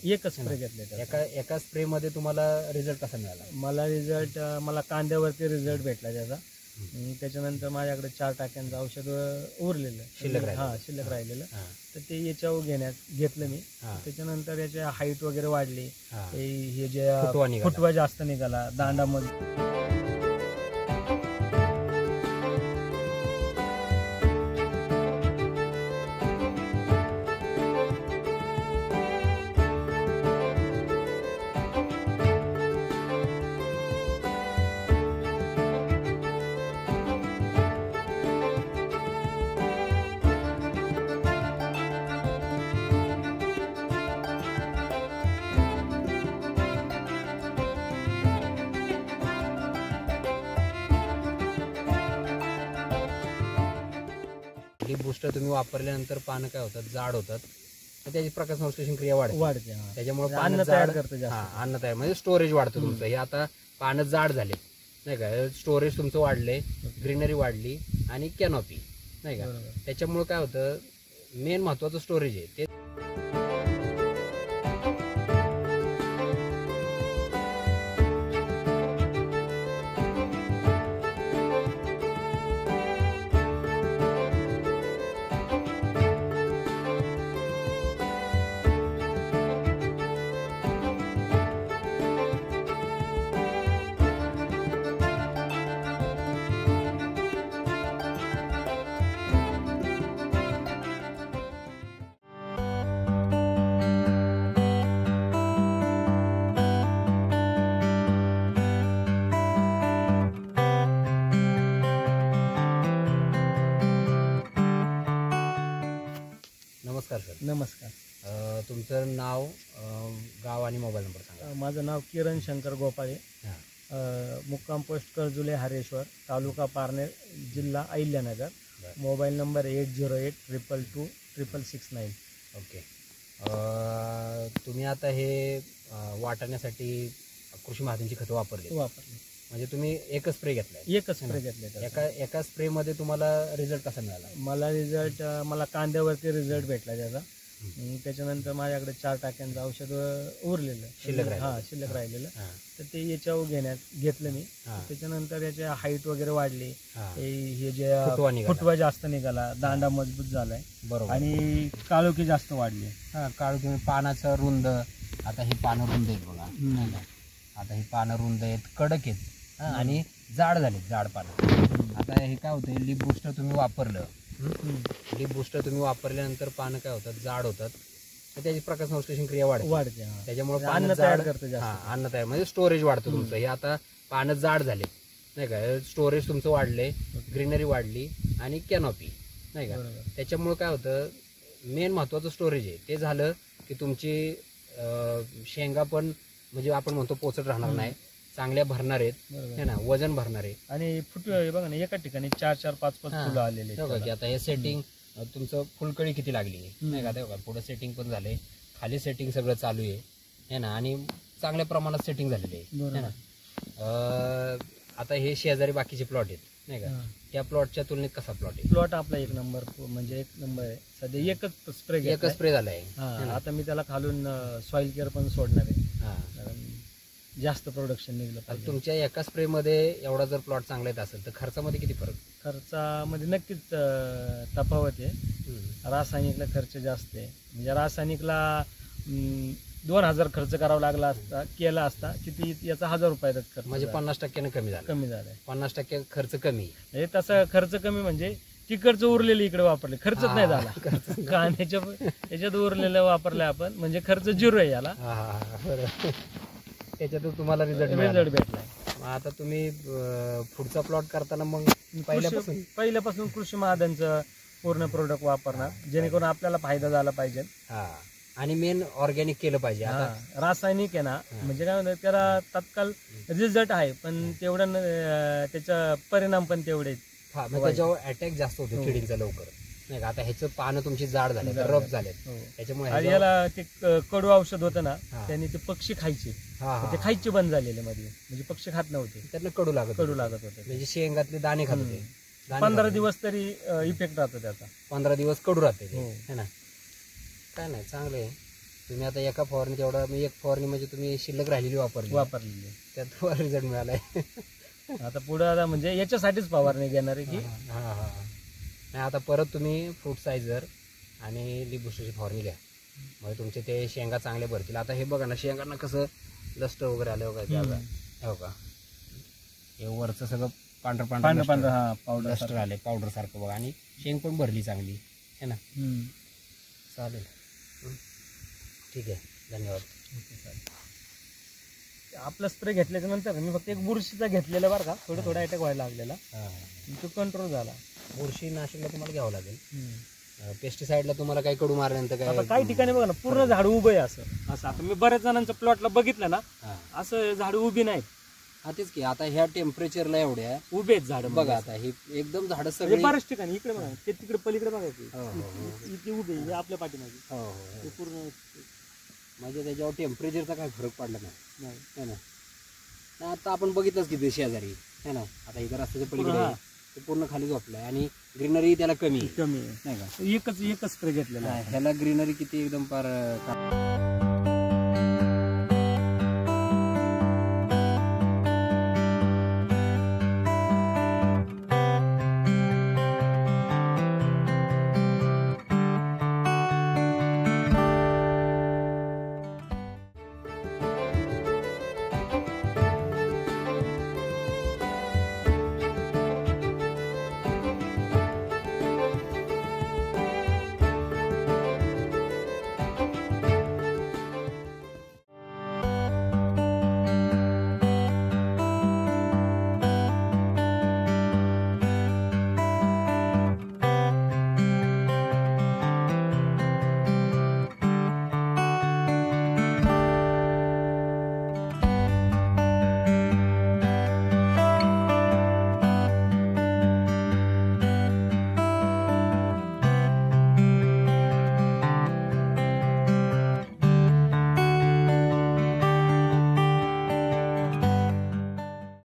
एकच स्प्रे घेतले त्याचा. एका स्प्रे मध्ये तुम्हाला रिझल्ट कसा मिळाला? मला रिझल्ट मला कांद्यावरती रिझल्ट भेटला त्याचा. त्याच्यानंतर माझ्याकडे 4 टाक्यांचं औषध उरलेलं शिल्लक शिल्लक राहिलेलं, तर ते याच्यावर घेतलं मी. त्याच्यानंतर याच्या हाईट वगैरे वाढली, हे जे फुटवा जास्त निघाला दांडामध्ये. लीफ बुस्टर तुम्ही वापरल्यानंतर पानं काय होतात, जाड होतात, त्याची प्रकाश संश्लेषण क्रिया वाढते. त्याच्यामुळे अन्न तयार करतं अन्न तयार म्हणजे स्टोरेज वाढतं तुमचं. हे आता पानं जाड झाले नाही का, स्टोरेज तुमचं वाढले, ग्रीनरी वाढली आणि कॅनॉपी नाही का. त्याच्यामुळे काय होतं, मेन महत्वाचं स्टोरेज आहे ते. नमस्कार सर. नमस्कार. तुमचं नाव, गाव आणि मोबाईल नंबर सांगा. माझं नाव किरण शंकर गोपाळे, मुक्काम पोस्ट कर्जुले हरेश्वर, तालुका पारनेर, जिल्हा अहिल्यानगर. Mobile number 8082226669. ओके. तुम्ही आता हे वाटण्यासाठी कृषी माध्यमाची खतं वापरली म्हणजे तुम्ही एकच स्प्रे घेतलाय? एकच स्प्रे घेतले. एका स्प्रे मध्ये तुम्हाला रिझल्ट कसा मिळाला? मला रिझल्ट मला कांद्यावरती रिझल्ट भेटला त्याचा. त्याच्यानंतर माझ्याकडे 4 टाक्यांचं औषध उरलेलं शिल्लक राहिलेलं, तर ते याच्यावर घेतलं मी. त्याच्यानंतर याच्या हाईट वगैरे वाढली, हे जे फुटवा जास्त निघाला, दांडा मजबूत झालाय, बरोबर, आणि काळोखी जास्त वाढली. काळोखी, पानाचं रुंद, आता ही पानं रुंद आहेत बघा, आता ही पानं रुंद आहेत, कडक आहेत आणि जाड झाले, जाड पानं. आता हे काय होतं, लीफ बुस्टर तुम्ही वापरलं, लीफ बुस्टर तुम्ही वापरल्यानंतर पानं काय होतात, जाड होतात, तर त्याची प्रकाश संश्लेषण क्रिया वाढते. त्याच्यामुळे अन्न तयार करतं अन्न तयार म्हणजे स्टोरेज वाढतं तुमचं. हे आता पानं जाड झाले नाही का, स्टोरेज तुमचं वाढले, ग्रीनरी वाढली आणि कॅनॉपी नाही का. त्याच्यामुळे काय होतं, मेन महत्वाचं स्टोरेज आहे ते झालं की तुमची शेंगा पण म्हणजे आपण म्हणतो पोचट राहणार नाही, चांगल्या भरणार आहेत है ना, वजन भरणार आहे. आणि फुटवे बघा ना, एका ठिकाणी 4-4, 5-5 फुलं आलेले. आता हे सेटिंग तुमचं फुलकळी किती लागली नाही का, बघा पुढे सेटिंग पण झाले, खाली सेटिंग सगळं चालू आहे ना, आणि चांगल्या प्रमाणात सेटिंग झालेली आहे ना. आता हे शेजारी बाकीचे प्लॉट आहेत नाही का, त्या प्लॉटच्या तुलनेत कसा प्लॉट आहे? प्लॉट आपला 1 नंबर, म्हणजे 1 नंबर आहे. सध्या एकच स्प्रे झालाय. आता मी त्याला खालून सॉइल केअर पण सोडणार आहे, जास्त प्रोडक्शन निघलं. तुमच्या एका स्प्रे मध्ये एवढा जर प्लॉट चांगला येत असेल तर खर्चामध्ये किती फरक? खर्चामध्ये नक्कीच तफावत आहे. रासायनिकला खर्च जास्त आहे. म्हणजे रासायनिकला 2000 खर्च करावा लागला असता, केला असता किती, याचा 1000 रुपयाचा खर्च, म्हणजे 50% कमी झालाय. 50% खर्च कमी. हे तसा खर्च कमी म्हणजे तिकडचं उरलेलं इकडे वापरले, खर्चच नाही झाला. कांद्याच्या याच्यात उरलेलं वापरलं आपण, म्हणजे खर्च 0 आहे याला. त्याच्यातून तुम्हाला रिझल्ट भेटलाय. आता तुम्ही पुढचा प्लॉट करताना मग पहिल्यापासून कृषी महाजनचं पूर्ण प्रोडक्ट वापरणार, जेणेकरून आपल्याला फायदा झाला पाहिजे. आणि मेन ऑर्गॅनिक केलं पाहिजे. रासायनिक आहे ना, म्हणजे काय म्हणतात त्याला तात्काळ रिझल्ट आहे, पण तेवढं त्याचा परिणाम पण तेवढे, त्याच्यावर अटॅक जास्त होतो किडींचा लवकर नाही का. आता ह्याचं पानं तुमची जाड झाले, रफ झाले, त्याच्यामुळे याला ते कडू औषध होतं ना, त्यांनी ते पक्षी खायचे, ते खायचे बंद झालेले मध्ये, म्हणजे पक्षी खात नव्हते, त्यांना कडू लागत होते, म्हणजे शेंगातले दाणे खात होते. 15 दिवस तरी इफेक्ट राहतो त्याचा, 15 दिवस कडू राहते है ना. काय नाही, चांगलं आहे. तुम्ही आता एका फवारणी तेवढा मी एक फवारणी म्हणजे तुम्ही शिल्लक राहिलेली वापरलेली त्यात रिझल्ट मिळालाय. आता पुढे आता म्हणजे याच्यासाठीच फवारणी घेणार आहे की नाही आता परत तुम्ही फ्रूट सायझर आणि लीफ बुस्टरची फवारणी घ्या, म्हणजे तुमचे ते शेंगा चांगले भरतील. आता हे बघा ना शेंगांना कसं लस्टर वगैरे आलं बघा त्याला, हो का हे वरचं सगळं पांढरं पांढरं लस्टर आले पावडर सारखं बघा, आणि शेंग पण भरली चांगली है ना. चालेल, ठीक आहे, धन्यवाद. आपला स्प्रे घेतल्याच्या नंतर मी फक्त एक बुरशीचा घेतलेला बरं का, थोडा अटॅक व्हायला लागलेला, तो कंट्रोल झाला. बुरशी नाशिकला तुम्हाला घ्यावं लागेल. पेस्टिसाइडला तुम्हाला काही कडू मारल्यानंतर काय आता काही ठिकाणी बघा ना पूर्ण झाड उभं आहे असं आता मी बऱ्याच जणांच्या प्लॉटला बघितलं ना, असं झाड उभी नाही. हा तेच की, आता ह्या टेम्परेचरला एवढ्या उभे आहेत झाड बघा, आता हे एकदम झाड सगळे बऱ्याच ठिकाणी इकडे बघा, ते तिकडे पलीकडे बघायचे इथे उभे, हे आपल्या पाठीमागे हे पूर्ण, म्हणजे त्याच्यावर टेम्परेचरचा काय फरक पडला नाही है ना. आता आपण बघितलंच की ते शेजारी है ना, आता इथं रस्त्याच्या पलीकडे ते पूर्ण खाली झोपलाय आणि ग्रीनरी त्याला कमी नाही का, एकच स्प्रे घेतलेला आहे. ह्याला ग्रीनरी किती एकदम फार